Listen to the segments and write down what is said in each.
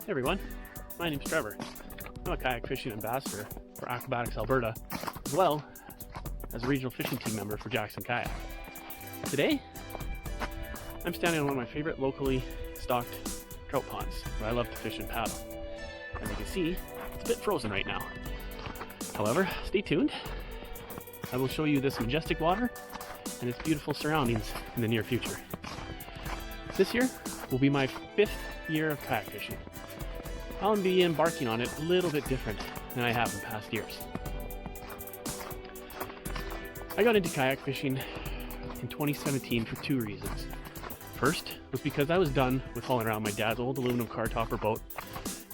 Hey everyone, my name's Trevor. I'm a kayak fishing ambassador for Aquabatics Alberta, as well as a regional fishing team member for Jackson Kayak. Today, I'm standing on one of my favorite locally stocked trout ponds where I love to fish and paddle. As you can see, it's a bit frozen right now. However, stay tuned. I will show you this majestic water and its beautiful surroundings in the near future. This year will be my 5th year of kayak fishing. I'll be embarking on it a little bit different than I have in past years. I got into kayak fishing in 2017 for 2 reasons. First was because I was done with hauling around my dad's old aluminum car topper boat,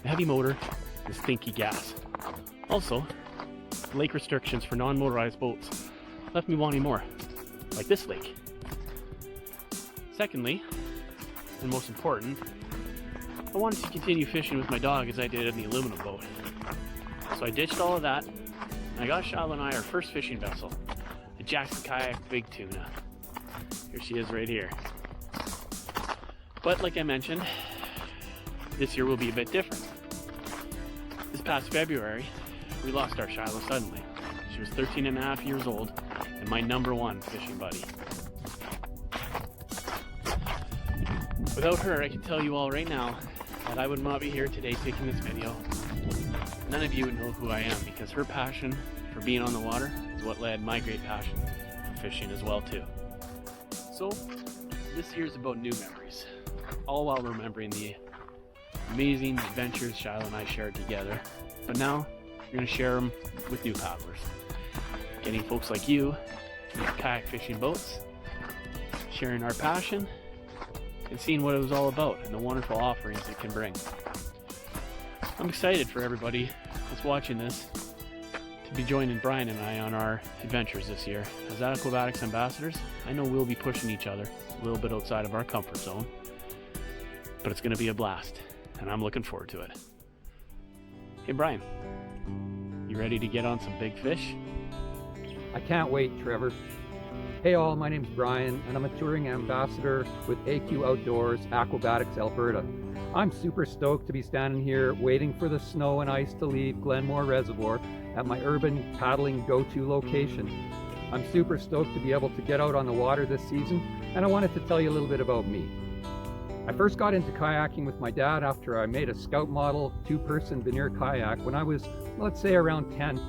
the heavy motor, and stinky gas. Also, lake restrictions for non-motorized boats left me wanting more, like this lake. Secondly, and most important, I wanted to continue fishing with my dog as I did in the aluminum boat. So I ditched all of that, and I got Shiloh and I our first fishing vessel, the Jackson Kayak Big Tuna. Here she is right here. But like I mentioned, this year will be a bit different. This past February, we lost our Shiloh suddenly. She was 13 and a half years old and my #1 fishing buddy. Without her, I can tell you all right now that I would not be here today taking this video. None of you would know who I am, because her passion for being on the water is what led my great passion for fishing as well too. So this year's about new memories, all while remembering the amazing adventures Shiloh and I shared together. But now we're going to share them with new paddlers, getting folks like you into kayak fishing boats, sharing our passion, and seeing what it was all about and the wonderful offerings it can bring. I'm excited for everybody that's watching this to be joining Brian and I on our adventures this year. As Aquabatics ambassadors, I know we'll be pushing each other a little bit outside of our comfort zone, but it's going to be a blast, and I'm looking forward to it. Hey Brian, you ready to get on some big fish? I can't wait, Trevor. Hey all, my name's Brian, and I'm a touring ambassador with AQ Outdoors, Aquabatics Alberta. I'm super stoked to be standing here waiting for the snow and ice to leave Glenmore Reservoir at my urban paddling go-to location. I'm super stoked to be able to get out on the water this season, and I wanted to tell you a little bit about me. I first got into kayaking with my dad after I made a Scout model 2-person veneer kayak when I was, let's say, around 10.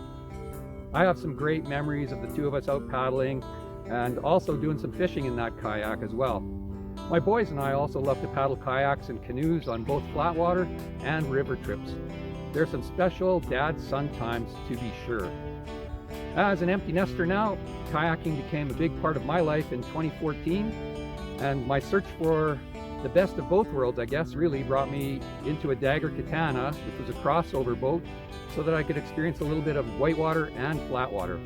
I have some great memories of the 2 of us out paddling and also doing some fishing in that kayak as well. My boys and I also love to paddle kayaks and canoes on both flatwater and river trips. There's some special dad-son times to be sure. As an empty nester now, kayaking became a big part of my life in 2014, and my search for the best of both worlds, I guess, really brought me into a Dagger Katana, which was a crossover boat, so that I could experience a little bit of whitewater and flatwater.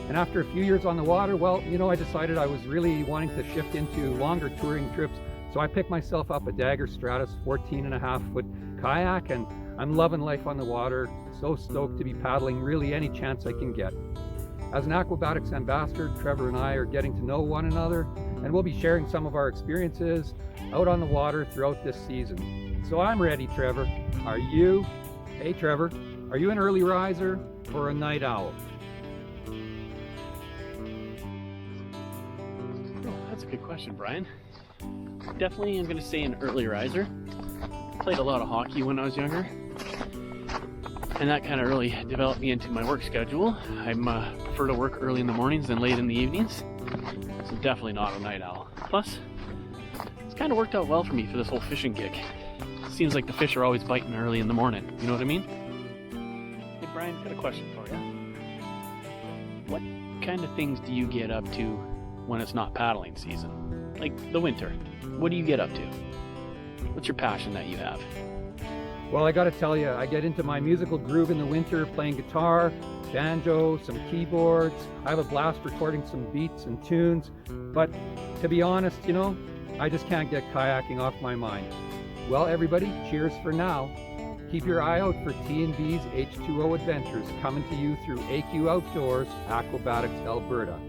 And after a few years on the water, well, I decided I was really wanting to shift into longer touring trips. So I picked myself up a Dagger Stratus 14.5-foot kayak, and I'm loving life on the water. So stoked to be paddling really any chance I can get. As an Aquabatics ambassador, Trevor and I are getting to know one another, and we'll be sharing some of our experiences out on the water throughout this season. So I'm ready, Trevor. Are you? Hey, Trevor, are you an early riser or a night owl? That's a good question, Brian. Definitely I'm going to say an early riser. Played a lot of hockey when I was younger, and that kind of really developed me into my work schedule. I prefer to work early in the mornings than late in the evenings, so definitely not a night owl. Plus, it's kind of worked out well for me for this whole fishing gig. Seems like the fish are always biting early in the morning, you know what I mean? Hey Brian, got a question for you. What kind of things do you get up to when it's not paddling season? Like the winter, what do you get up to? What's your passion that you have? Well, I gotta tell you, I get into my musical groove in the winter, playing guitar, banjo, some keyboards. I have a blast recording some beats and tunes, but to be honest, I just can't get kayaking off my mind. Well, everybody, cheers for now. Keep your eye out for T&B's H2O Adventures coming to you through AQ Outdoors, Aquabatics Alberta.